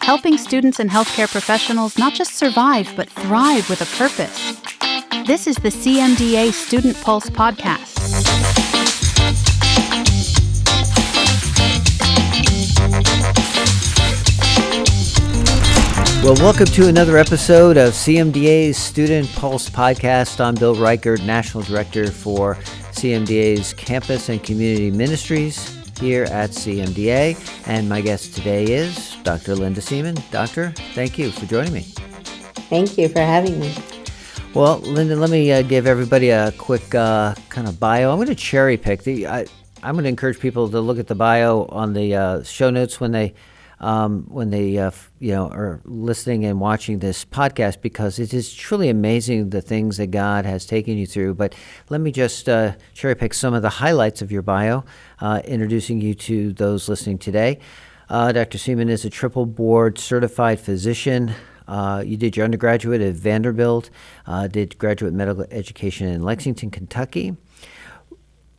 helping students and healthcare professionals not just survive, but thrive with a purpose. This is the CMDA Student Pulse Podcast. Well, welcome to another episode of CMDA's Student Pulse Podcast. I'm Bill Reichart, National Director for CMDA's Campus and Community Ministries here at CMDA. And my guest today is Dr. Wrede Seaman. Doctor, thank you for joining me. Thank you for having me. Well, Linda, let me give everybody a quick kind of bio. I'm going to cherry pick. I'm going to encourage people to look at the bio on the show notes when they are listening and watching this podcast, because it is truly amazing the things that God has taken you through. But let me just cherry pick some of the highlights of your bio, introducing you to those listening today. Dr. Seaman is a triple board certified physician. You did your undergraduate at Vanderbilt, did graduate medical education in Lexington, Kentucky.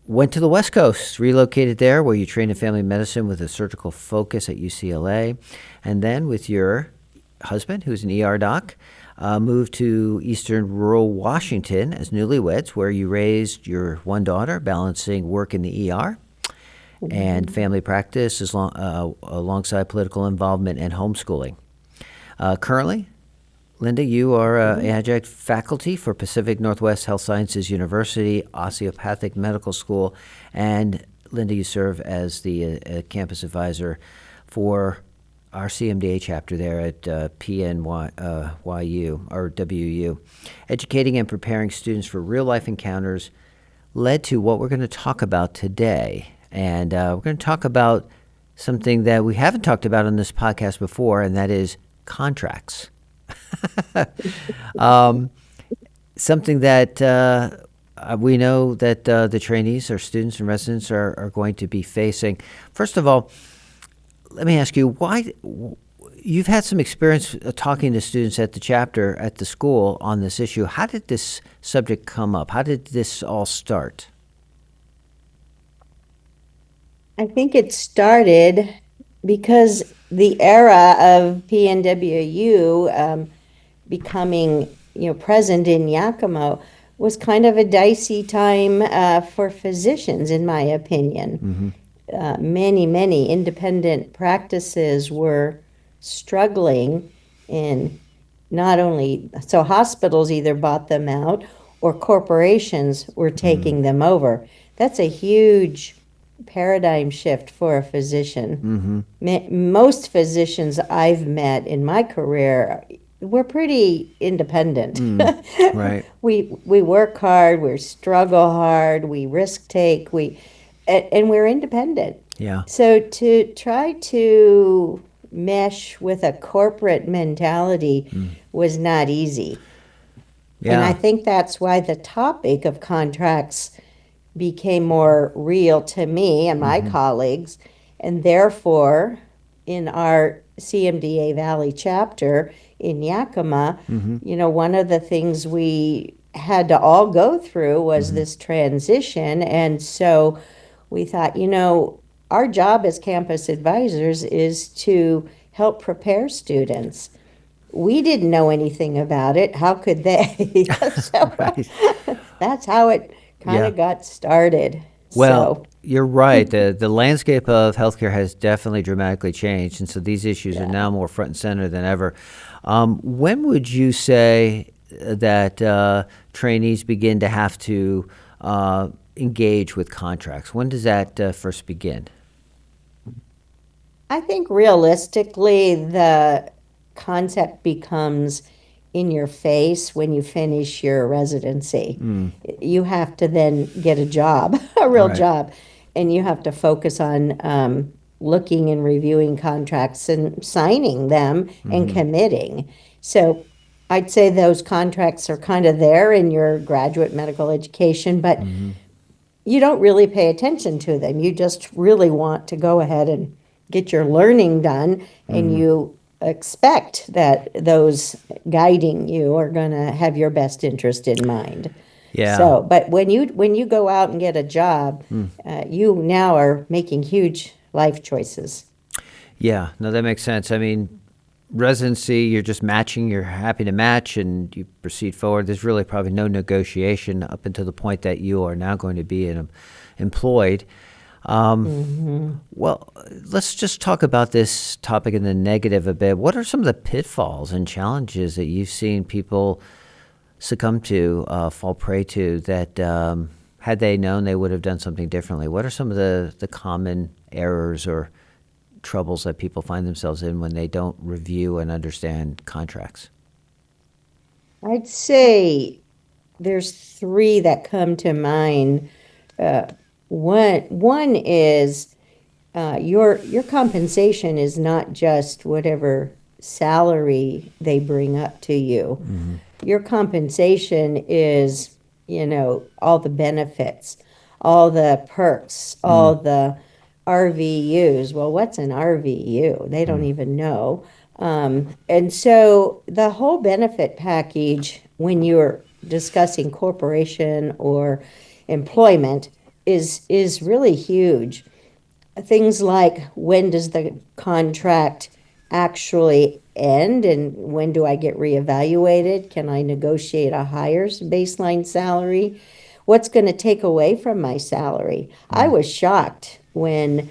Went to the West Coast, relocated there where you trained in family medicine with a surgical focus at UCLA. And then with your husband, who's an ER doc, moved to eastern rural Washington as newlyweds, where you raised your one daughter, balancing work in the ER and family practice alongside political involvement and homeschooling. Currently, Linda, you are adjunct faculty for Pacific Northwest Health Sciences University, Osteopathic Medical School, and Linda, you serve as the campus advisor for our CMDA chapter there at PNYU or WU. Educating and preparing students for real-life encounters led to what we're going to talk about today. And we're going to talk about something that we haven't talked about on this podcast before, and that is contracts. Something that we know that the trainees or students and residents are going to be facing. First of all, let me ask you, why you've had some experience talking to students at the chapter at the school on this issue. How did this subject come up? How did this all start? I think it started because the era of PNWU becoming, present in Yakima was kind of a dicey time for physicians, in my opinion. Many independent practices were struggling in not only, so hospitals either bought them out or corporations were taking them over. That's a huge paradigm shift for a physician. Most physicians I've met in my career, we're pretty independent. Right. We work hard, we struggle hard, we risk take, and we're independent. Yeah. So to try to mesh with a corporate mentality was not easy. Yeah. And I think that's why the topic of contracts became more real to me and my colleagues, and therefore in our CMDA Valley chapter in Yakima, one of the things we had to all go through was this transition. And so we thought, our job as campus advisors is to help prepare students. We didn't know anything about it. How could they? So Right. that's how it kind of got started. Well, you're right. The landscape of healthcare has definitely dramatically changed, and so these issues are now more front and center than ever. When would you say that trainees begin to have to engage with contracts? When does that first begin? I think realistically the concept becomes in your face when you finish your residency. You have to then get a job, a real job, and you have to focus on looking and reviewing contracts and signing them and committing. So I'd say those contracts are kind of there in your graduate medical education, but you don't really pay attention to them. You just really want to go ahead and get your learning done, and you expect that those guiding you are going to have your best interest in mind. Yeah. So, but when you go out and get a job, you now are making huge life choices. Yeah, no, that makes sense. I mean, residency, you're just matching, you're happy to match, and you proceed forward. There's really probably no negotiation up until the point that you are now going to be employed. Well, let's just talk about this topic in the negative a bit. What are some of the pitfalls and challenges that you've seen people succumb to, fall prey to, that had they known, they would have done something differently? What are some of the common errors or troubles that people find themselves in when they don't review and understand contracts? I'd say there's three that come to mind. One is your compensation is not just whatever salary they bring up to you. Your compensation is, all the benefits, all the perks, all the RVUs. Well, what's an RVU? They don't even know. And so the whole benefit package, when you're discussing corporation or employment, is really huge. Things like, when does the contract actually end, and when do I get reevaluated? Can I negotiate a higher baseline salary? What's going to take away from my salary? I was shocked when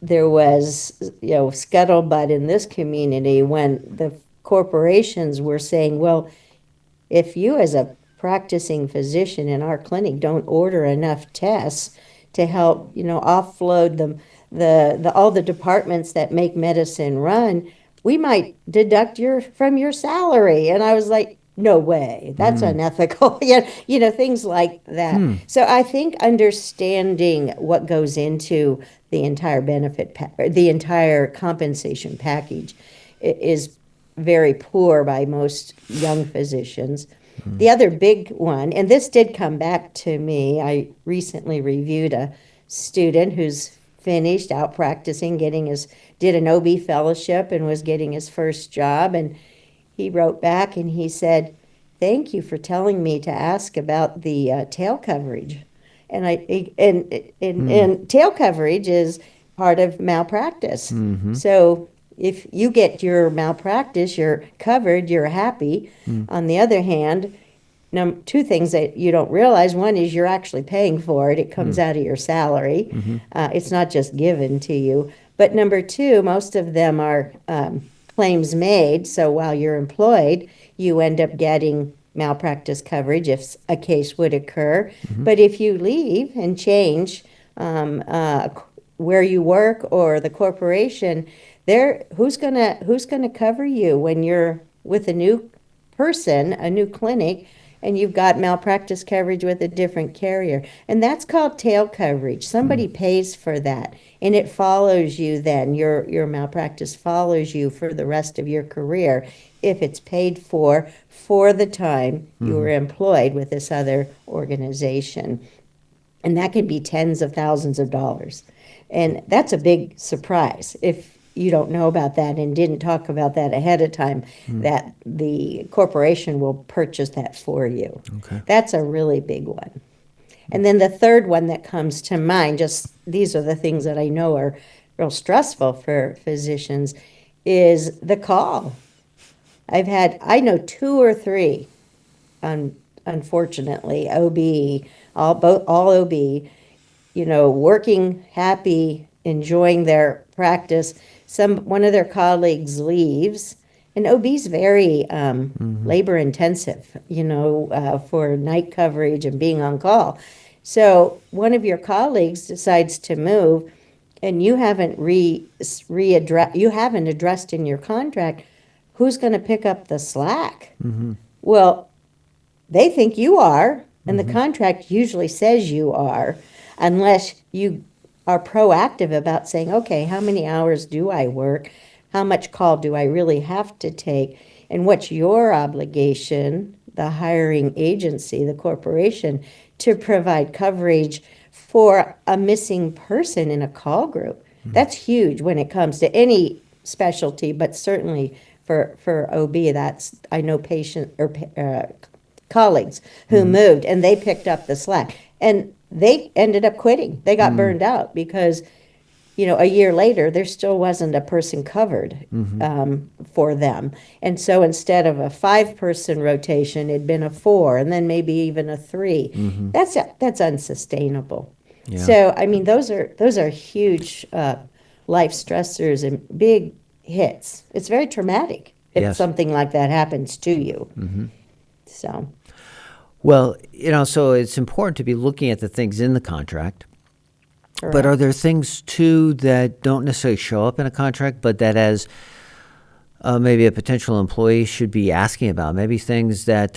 there was, scuttlebutt in this community when the corporations were saying, well, if you as a practicing physician in our clinic don't order enough tests to help, offload all the departments that make medicine run, we might deduct from your salary. And I was like, no way, that's unethical. Things like that. So I think understanding what goes into the entire the entire compensation package is very poor by most young physicians. The other big one, and this did come back to me, I recently reviewed a student who's finished out practicing, did an OB fellowship and was getting his first job, and he wrote back and he said, "Thank you for telling me to ask about the tail coverage." And and tail coverage is part of malpractice. So if you get your malpractice, you're covered, you're happy. On the other hand, two things that you don't realize. One is you're actually paying for it. It comes out of your salary. It's not just given to you. But number two, most of them are claims made. So while you're employed, you end up getting malpractice coverage if a case would occur. But if you leave and change where you work or the corporation, who's gonna cover you when you're with a new person, a new clinic, and you've got malpractice coverage with a different carrier? And that's called tail coverage. Somebody pays for that, and it follows you then. Your malpractice follows you for the rest of your career if it's paid for the time you were employed with this other organization. And that can be tens of thousands of dollars. And that's a big surprise if you don't know about that and didn't talk about that ahead of time, that the corporation will purchase that for you. Okay. That's a really big one. And then the third one that comes to mind, just these are the things that I know are real stressful for physicians, is the call. I know two or three, unfortunately, OB, all OB, working happy, enjoying their practice. One of their colleagues leaves, and OB's very labor intensive, for night coverage and being on call. So one of your colleagues decides to move, and you haven't addressed in your contract who's going to pick up the slack. Well, they think you are, and the contract usually says you are, unless you are proactive about saying, okay, how many hours do I work? How much call do I really have to take? And what's your obligation, the hiring agency, the corporation, to provide coverage for a missing person in a call group? That's huge when it comes to any specialty, but certainly for OB, I know patient or colleagues who moved and they picked up the slack, and they ended up quitting. They got burned out because a year later, there still wasn't a person covered for them. And so instead of a 5-person rotation, it'd been a 4, and then maybe even a 3. That's unsustainable. Yeah. So, I mean, those are huge life stressors and big hits. It's very traumatic if Yes. something like that happens to you. So, Well, so it's important to be looking at the things in the contract. But are there things, too, that don't necessarily show up in a contract, but that as maybe a potential employee should be asking about? Maybe things that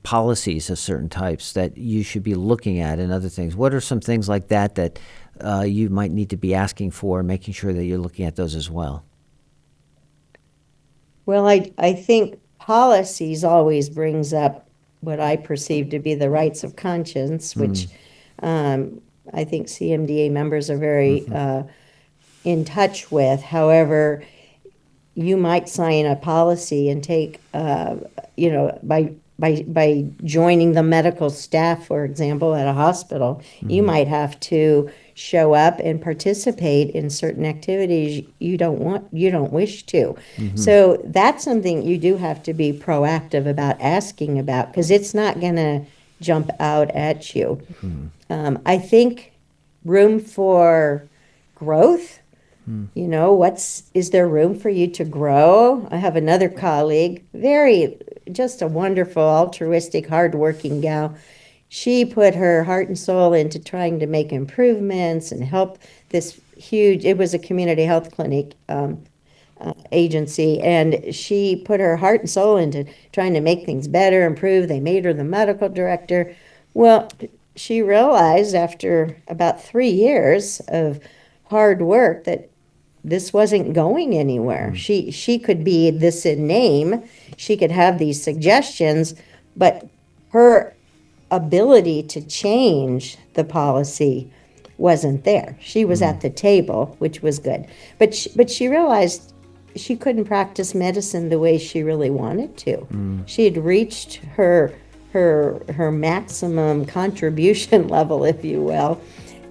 policies of certain types that you should be looking at and other things. What are some things like that you might need to be asking for and making sure that you're looking at those as well? well, I think policies always brings up what I perceive to be the rights of conscience, which I think CMDA members are very in touch with. However, you might sign a policy and take, by joining the medical staff, for example, at a hospital, you might have to show up and participate in certain activities you don't wish to. So that's something you do have to be proactive about asking about, because it's not going to jump out at you. I think room for growth. Is there room for you to grow? I have another colleague, just a wonderful, altruistic, hardworking gal. She put her heart and soul into trying to make improvements and help this it was a community health clinic agency, and she put her heart and soul into trying to make things better, improve. They made her the medical director. Well, she realized after about 3 years of hard work that this wasn't going anywhere. She could be this in name. She could have these suggestions, but her ability to change the policy wasn't there. She was at the table, which was good. But she realized she couldn't practice medicine the way she really wanted to. She had reached her maximum contribution level, if you will.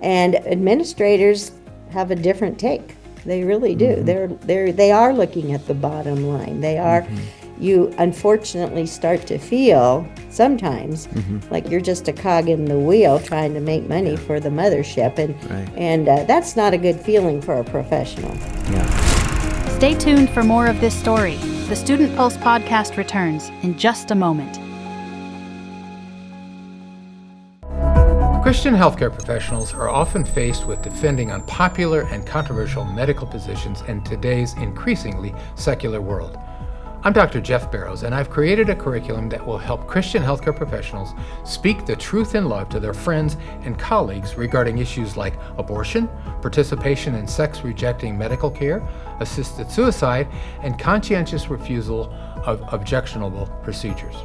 And administrators have a different take. They really do. They are looking at the bottom line. They are. You unfortunately start to feel sometimes like you're just a cog in the wheel trying to make money for the mothership, and that's not a good feeling for a professional. Yeah. Stay tuned for more of this story. The Student Pulse podcast returns in just a moment. Christian healthcare professionals are often faced with defending unpopular and controversial medical positions in today's increasingly secular world. I'm Dr. Jeff Barrows, and I've created a curriculum that will help Christian healthcare professionals speak the truth in love to their friends and colleagues regarding issues like abortion, participation in sex-rejecting medical care, assisted suicide, and conscientious refusal of objectionable procedures.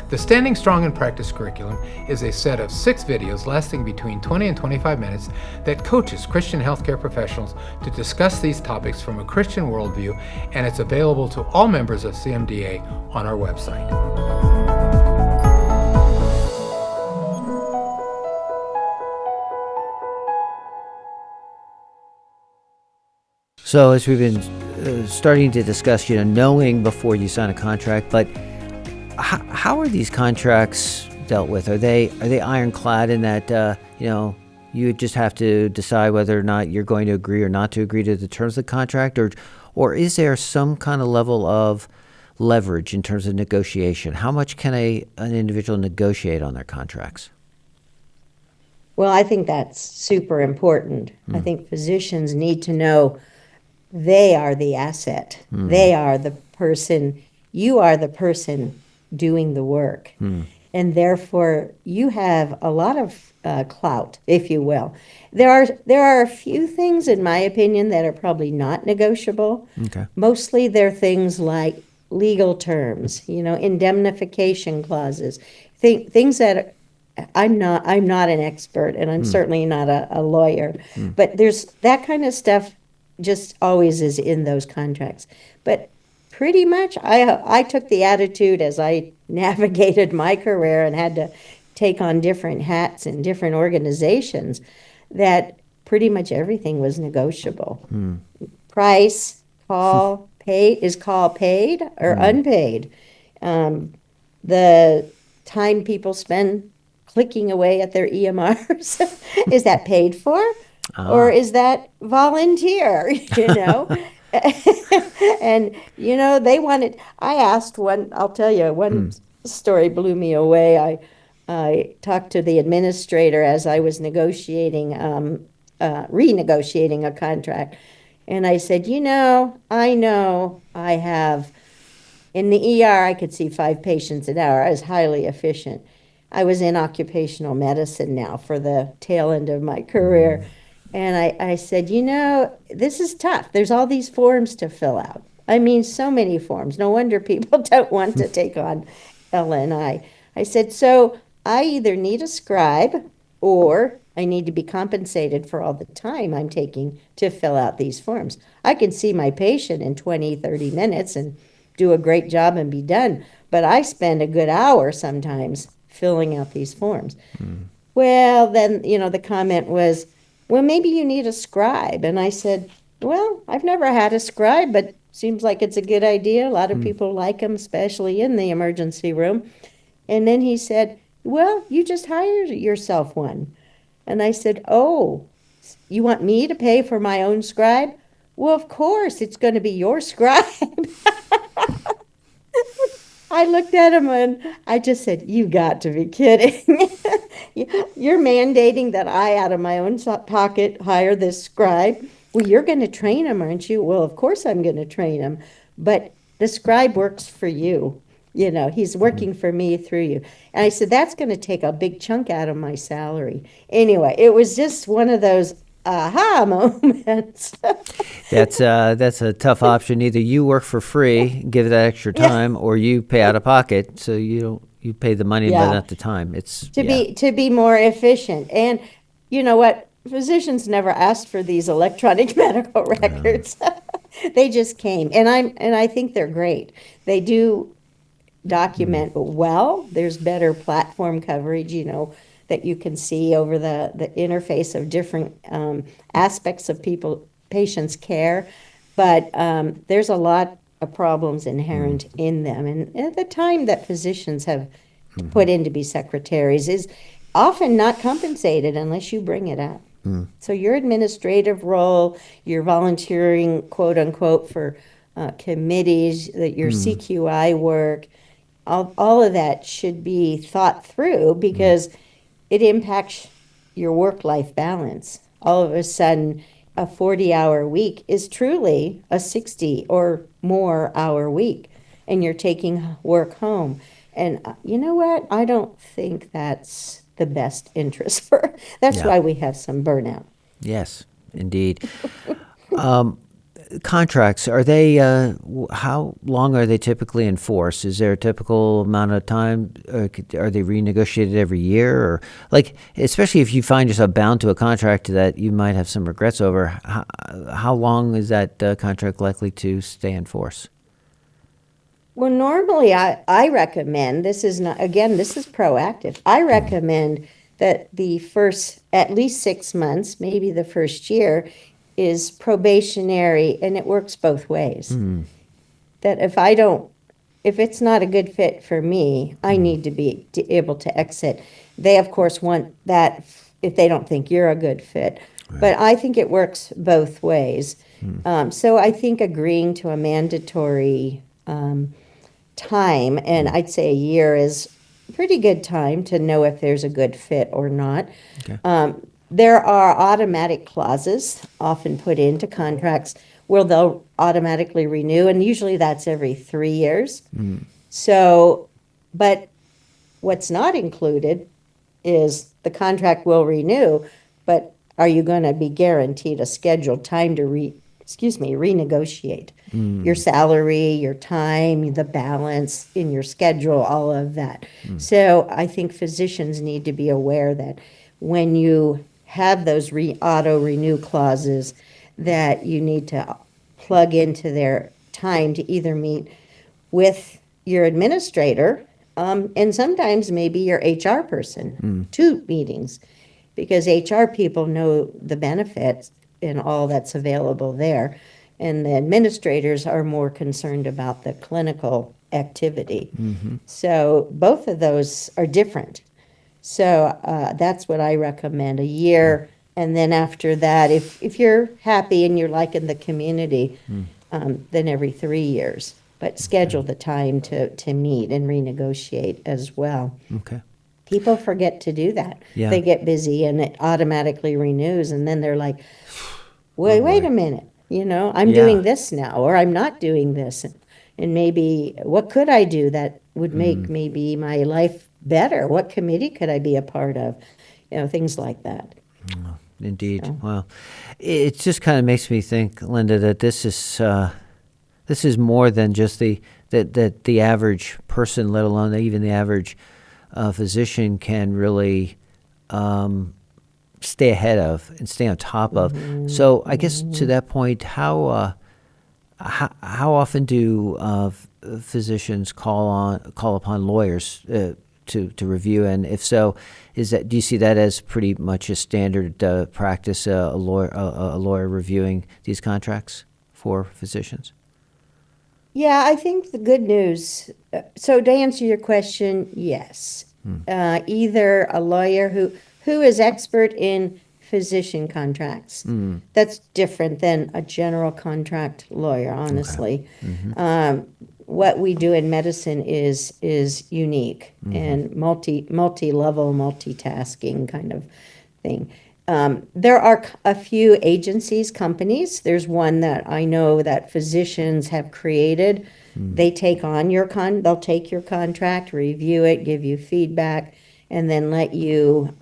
The Standing Strong in Practice curriculum is a set of 6 videos lasting between 20 and 25 minutes that coaches Christian healthcare professionals to discuss these topics from a Christian worldview, and it's available to all members of CMDA on our website. So as we've been starting to discuss, knowing before you sign a contract, but how are these contracts dealt with? Are they ironclad in that you just have to decide whether or not you're going to agree or not to agree to the terms of the contract, or is there some kind of level of leverage in terms of negotiation? How much can an individual negotiate on their contracts? Well, I think that's super important. I think physicians need to know they are the asset. They are the person. You are the person doing the work. And therefore, you have a lot of clout, if you will. There are a few things, in my opinion, that are probably not negotiable. Okay. Mostly they're things like legal terms, indemnification clauses, things that I'm not an expert, and I'm certainly not a lawyer, but there's that kind of stuff just always is in those contracts. But pretty much, I took the attitude as I navigated my career and had to take on different hats in different organizations, that pretty much everything was negotiable. Price, call, paid, is call paid or unpaid? The time people spend clicking away at their EMRs, is that paid for? Or is that volunteer, And, they wanted, I asked one, I'll tell you, one story blew me away. I talked to the administrator as I was renegotiating a contract. And I said, I know I have, in the ER, I could see 5 patients an hour. I was highly efficient. I was in occupational medicine now for the tail end of my career. And I said, this is tough. There's all these forms to fill out. I mean, so many forms. No wonder people don't want to take on LNI. I said, so I either need a scribe or I need to be compensated for all the time I'm taking to fill out these forms. I can see my patient in 20, 30 minutes and do a great job and be done. But I spend a good hour sometimes filling out these forms. Well, then, the comment was, well, maybe you need a scribe. And I said, well, I've never had a scribe, but seems like it's a good idea. A lot of people like them, especially in the emergency room. And then he said, well, you just hire yourself one. And I said, oh, you want me to pay for my own scribe? Well, of course, it's going to be your scribe. I looked at him and I just said, you got to be kidding. You're mandating that I, out of my own pocket, hire this scribe. Well, you're going to train him, aren't you? Well, of course I'm going to train him. But the scribe works for you. He's working for me through you. And I said, that's going to take a big chunk out of my salary. Anyway, it was just one of those aha moments. That's a tough option. Either you work for free, give that extra time, or you pay out of pocket, so you pay the money but not the time. It's to be more efficient. And you know what? Physicians never asked for these electronic medical records. They just came, and I think they're great. They do document well. There's better platform coverage, that you can see over the interface of different aspects of patients' care. But there's a lot of problems inherent in them. And the time that physicians have put in to be secretaries is often not compensated unless you bring it up. So your administrative role, your volunteering, quote unquote, for committees, your CQI work, all of that should be thought through because it impacts your work-life balance. All of a sudden, a 40-hour week is truly a 60 or more hour week, and you're taking work home. And you know what? I don't think that's the best interest for. That's why we have some burnout. Yes, indeed. Contracts, are they, how long are they typically in force? Is there a typical amount of time? Are they renegotiated every year? Or especially if you find yourself bound to a contract that you might have some regrets over, how long is that contract likely to stay in force? Well, normally I recommend, this is proactive. I recommend that the first, at least 6 months, maybe the first year, is probationary, and it works both ways. That if it's not a good fit for me, I need to be able to exit. They, of course, want that if they don't think you're a good fit. Right. But I think it works both ways. So I think agreeing to a mandatory time, and I'd say a year is a pretty good time to know if there's a good fit or not. Okay. There are automatic clauses often put into contracts where they'll automatically renew, and usually that's every 3 years. So, but what's not included is the contract will renew, but are you going to be guaranteed a scheduled time to renegotiate your salary, your time, the balance in your schedule, all of that. So I think physicians need to be aware that when you have those auto-renew clauses, that you need to plug into their time to either meet with your administrator and sometimes maybe your HR person, 2 meetings, because HR people know the benefits and all that's available there. And the administrators are more concerned about the clinical activity. So both of those are different. So that's what I recommend, a year. And then after that, if you're happy and you're liking the community, then every 3 years. But schedule the time to meet and renegotiate as well. Okay. People forget to do that. Yeah. They get busy and it automatically renews, and then they're like, wait a minute, I'm Yeah. doing this now, or I'm not doing this. And maybe, what could I do that would make maybe my life better? What committee could I be a part of? Things like that. Indeed. Well, it just kind of makes me think, Linda, that this is more than just the average person, let alone even the average physician can really stay ahead of and stay on top of. So I guess to that point, how often do physicians call upon lawyers to review? And if so, do you see that as pretty much a standard practice, a lawyer reviewing these contracts for physicians? Yeah, I think the good news, so to answer your question, yes. Either a lawyer who is expert in physician contracts. That's different than a general contract lawyer, honestly. What we do in medicine is unique and multi-level, multitasking kind of thing. There are a few agencies, companies. There's one that I know that physicians have created. They take on they'll take your contract, review it, give you feedback, and then let you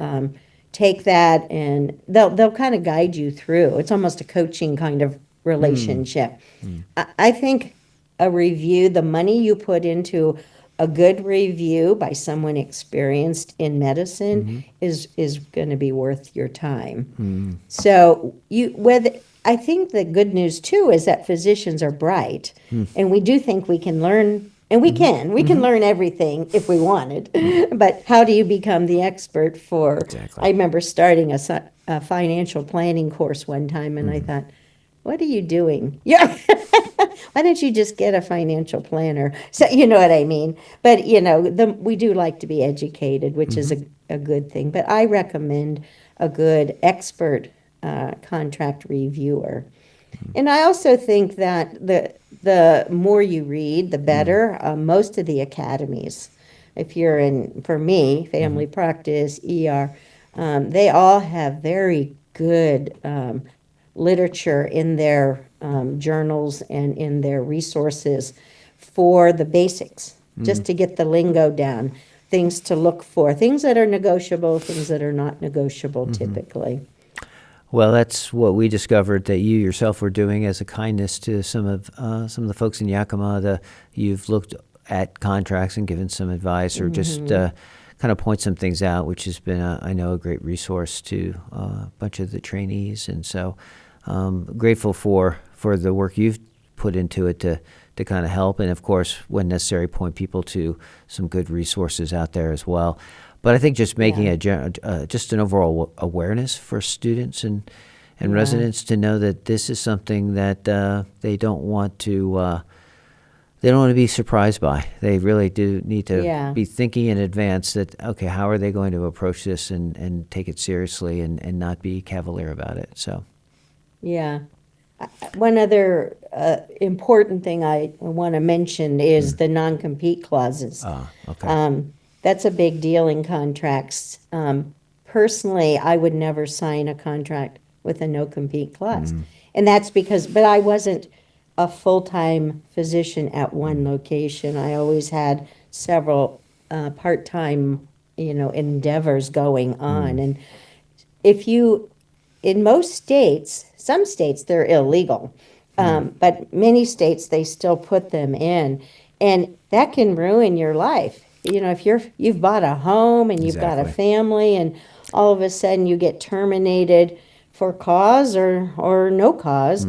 take that, and they'll kind of guide you through. It's almost a coaching kind of relationship. I think a review, the money you put into a good review by someone experienced in medicine is going to be worth your time. So I think the good news too is that physicians are bright, and we do think we can learn, and we can learn everything if we wanted. But how do you become the expert for? Exactly. I remember starting a financial planning course one time, and I thought, what are you doing? Yeah. Why don't you just get a financial planner? So you know what I mean. But we do like to be educated, which is a good thing. But I recommend a good expert contract reviewer. And I also think that the more you read, the better. Most of the academies, if you're in, for me, family practice, ER, they all have very good literature in their journals and in their resources for the basics, just to get the lingo down, things to look for, things that are negotiable, things that are not negotiable typically. Well, that's what we discovered that you yourself were doing as a kindness to some of the folks in Yakima. You've looked at contracts and given some advice, or just kind of point some things out, which has been, I know, a great resource to a bunch of the trainees. And so grateful for the work you've put into it to kind of help, and of course, when necessary, point people to some good resources out there as well. But I think just making just an overall awareness for students and residents to know that this is something that they don't want to be surprised by. They really do need to be thinking in advance that, okay, how are they going to approach this and take it seriously and not be cavalier about it. So. Yeah. One other important thing I want to mention is the non-compete clauses. Okay. That's a big deal in contracts. Personally, I would never sign a contract with a no-compete clause. And that's but I wasn't a full-time physician at one location. I always had several part-time, endeavors going on. And in most states, some states, they're illegal, but many states, they still put them in. And that can ruin your life. If you've bought a home and you've got a family, and all of a sudden you get terminated for cause or no cause,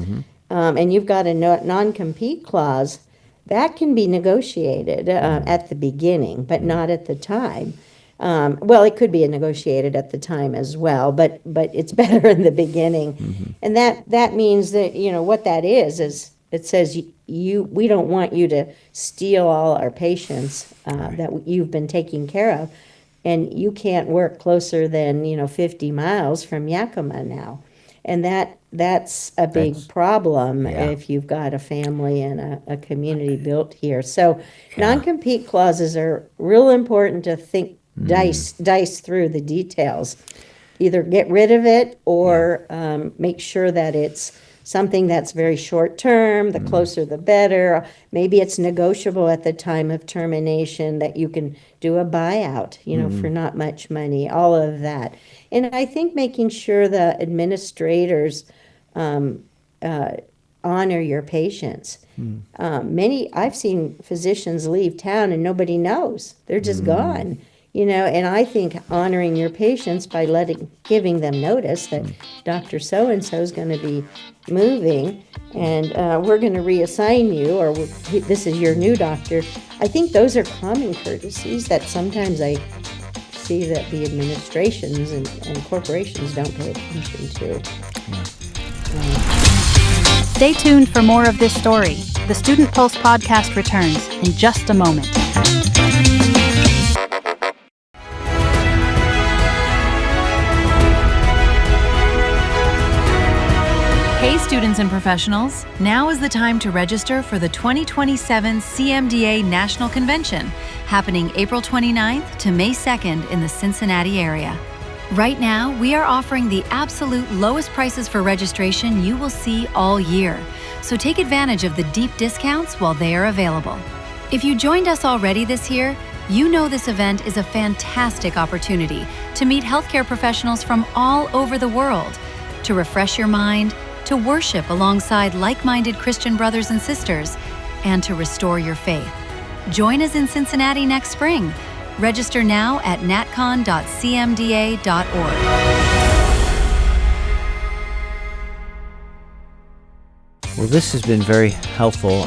and you've got a non-compete clause, that can be negotiated at the beginning, but not at the time. Well, it could be negotiated at the time as well, but it's better in the beginning. And that means that, what that is it says we don't want you to steal all our patients that you've been taking care of, and you can't work closer than 50 miles from Yakima now. And that's a big problem if you've got a family and a community built here. So non-compete clauses are real important to think dice through the details. Either get rid of it or make sure that it's something that's very short term. The closer the better. Maybe it's negotiable at the time of termination, that you can do a buyout, for not much money, all of that. And I think making sure the administrators honor your patients. I've seen physicians leave town and nobody knows. They're just gone. And I think honoring your patients by giving them notice that Dr. So-and-so is going to be moving, and we're going to reassign you, or this is your new doctor. I think those are common courtesies that sometimes I see that the administrations and corporations don't pay attention to. Stay tuned for more of this story. The Student Pulse Podcast returns in just a moment. Hey students and professionals, now is the time to register for the 2027 CMDA National Convention, happening April 29th to May 2nd in the Cincinnati area. Right now, we are offering the absolute lowest prices for registration you will see all year, so take advantage of the deep discounts while they are available. If you joined us already this year, you know this event is a fantastic opportunity to meet healthcare professionals from all over the world, to refresh your mind, to worship alongside like-minded Christian brothers and sisters, and to restore your faith. Join us in Cincinnati next spring. Register now at natcon.cmda.org. Well, this has been very helpful.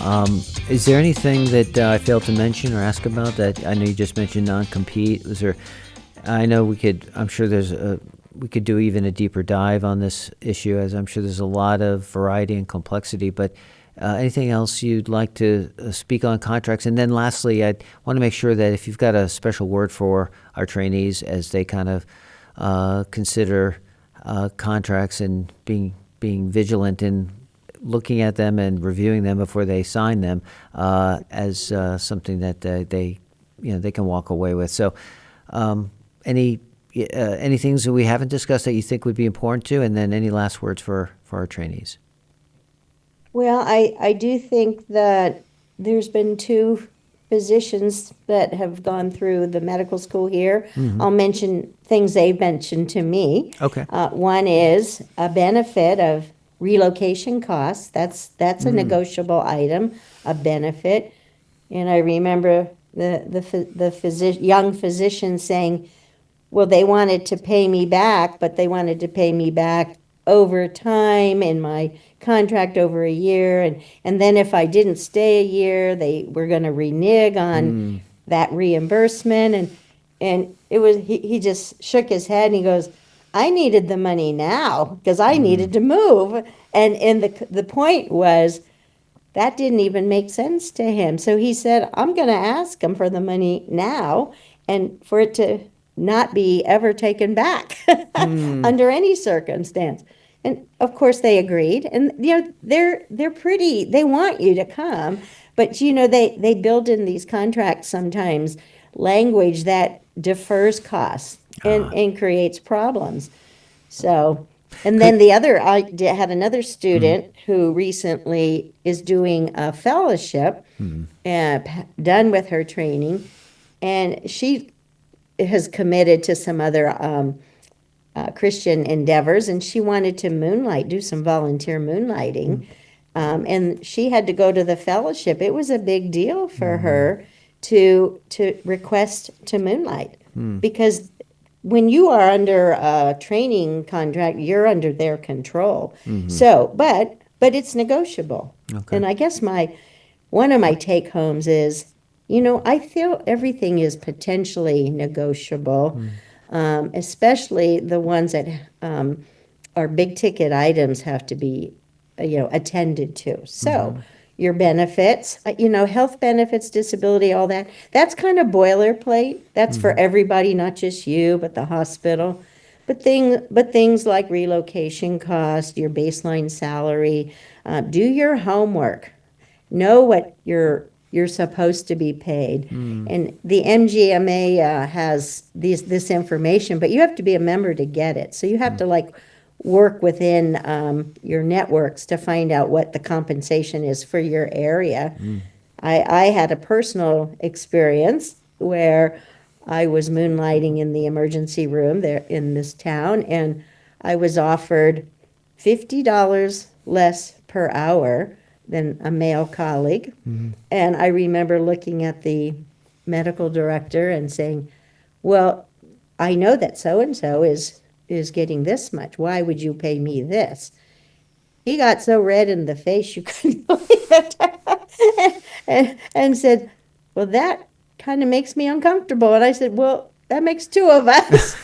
Is there anything that I failed to mention or ask about that? I know you just mentioned non-compete. I'm sure we could do even a deeper dive on this issue, as I'm sure there's a lot of variety and complexity, but anything else you'd like to speak on contracts? And then lastly, I want to make sure that if you've got a special word for our trainees as they kind of consider contracts and being vigilant in looking at them and reviewing them before they sign them as something that they can walk away with. So any things that we haven't discussed that you think would be important to, and then any last words for our trainees? Well, I do think that there's been 2 physicians that have gone through the medical school here. I'll mention things they've mentioned to me. Okay. One is a benefit of relocation costs. That's a negotiable item, a benefit. And I remember the young physician saying, well, they wanted to pay me back, but they wanted to pay me back over time in my contract over a year. And then if I didn't stay a year, they were going to renege on that reimbursement. And it was he just shook his head and he goes, I needed the money now because I needed to move. And the point was that didn't even make sense to him. So he said, I'm going to ask him for the money now and for it to not be ever taken back under any circumstance. And of course they agreed. And they're pretty, they want you to come, but they build in these contracts sometimes language that defers costs and creates problems. So, and then I had another student who recently is doing a fellowship, done with her training, and she has committed to some other Christian endeavors, and she wanted to do some volunteer moonlighting, and she had to go to the fellowship. It was a big deal for her to request to moonlight, because when you are under a training contract, you're under their control. So, but it's negotiable. Okay. And I guess one of my take homes is I feel everything is potentially negotiable, especially the ones that are big ticket items have to be, attended to. So your benefits, health benefits, disability, all that, that's kind of boilerplate. That's for everybody, not just you, but the hospital. But things like relocation cost, your baseline salary, do your homework. Know what you're supposed to be paid. And the MGMA has this information, but you have to be a member to get it. So you have to work within your networks to find out what the compensation is for your area. I had a personal experience where I was moonlighting in the emergency room there in this town, and I was offered $50 less per hour than a male colleague. And I remember looking at the medical director and saying, well, I know that so-and-so is getting this much. Why would you pay me this? He got so red in the face you couldn't believe it. and said, well, that kind of makes me uncomfortable. And I said, well, that makes two of us.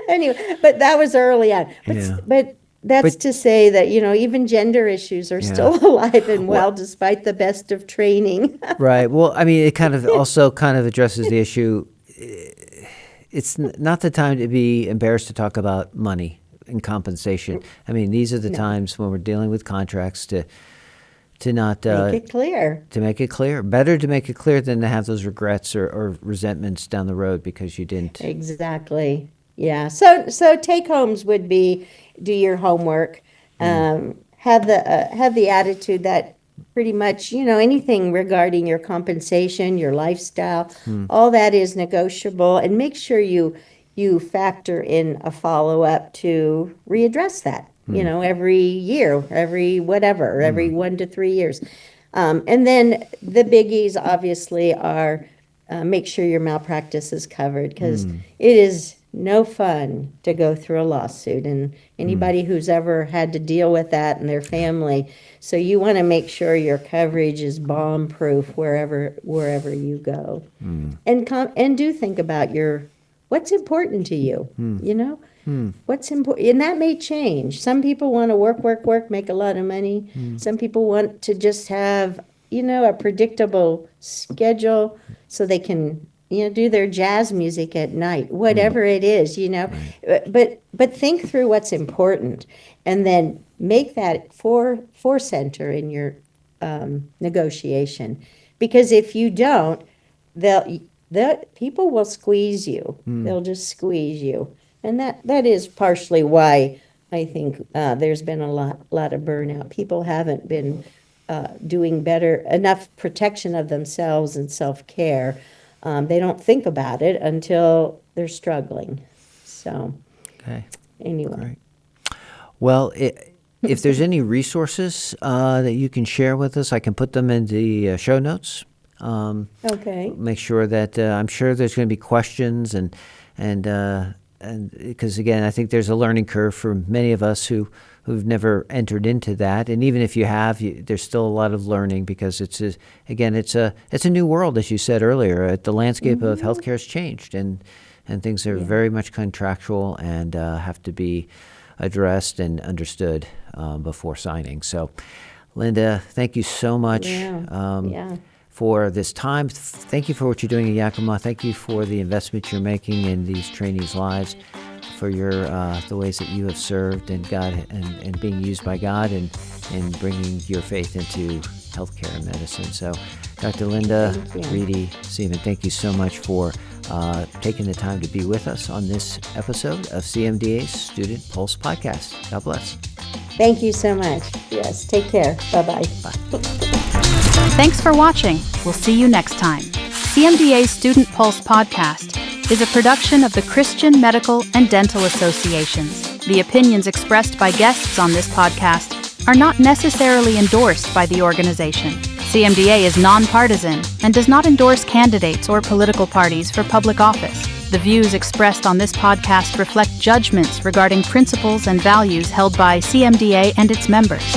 Anyway, but that was early on. But that's to say that, even gender issues are still alive and well, despite the best of training. Right. Well, I mean, it kind of also addresses the issue. It's not the time to be embarrassed to talk about money and compensation. I mean, these are the times when we're dealing with contracts to not make it clear. To make it clear. Better to make it clear than to have those regrets or resentments down the road because you didn't. Exactly. Yeah. So take homes would be do your homework, have the attitude that pretty much anything regarding your compensation, your lifestyle, all that is negotiable, and make sure you factor in a follow-up to readdress that. Every year, every 1 to 3 years. And then the biggies obviously are make sure your malpractice is covered, because it is no fun to go through a lawsuit, and anybody who's ever had to deal with that and their family. So you want to make sure your coverage is bomb-proof wherever you go. And do think about what's important to you, What's important, and that may change. Some people want to work, make a lot of money. Some people want to just have, a predictable schedule so they can, do their jazz music at night, whatever it is, But think through what's important, and then make that for center in your negotiation. Because if you don't, people will squeeze you. They'll just squeeze you. And that is partially why I think there's been a lot of burnout. People haven't been doing enough protection of themselves and self-care. They don't think about it until they're struggling. So, anyway. Great. Well, if there's any resources that you can share with us, I can put them in the show notes. Okay. Make sure that I'm sure there's going to be questions and because again, I think there's a learning curve for many of us who've never entered into that, and even if you have, there's still a lot of learning because it's a new world, as you said earlier. The landscape of healthcare has changed, and things are very much contractual and have to be addressed and understood before signing. So, Linda, thank you so much. For this time. Thank you for what you're doing in Yakima. Thank you for the investment you're making in these trainees' lives, for your the ways that you have served and God and being used by God and bringing your faith into healthcare and medicine. So, Dr. Linda Wrede Seaman, thank you so much for taking the time to be with us on this episode of CMDA Student Pulse Podcast. God bless. Thank you so much. Yes, take care. Bye-bye. Bye. Thanks for watching. We'll see you next time. CMDA Student Pulse Podcast is a production of the Christian Medical and Dental Associations. The opinions expressed by guests on this podcast are not necessarily endorsed by the organization. CMDA is nonpartisan and does not endorse candidates or political parties for public office. The views expressed on this podcast reflect judgments regarding principles and values held by CMDA and its members.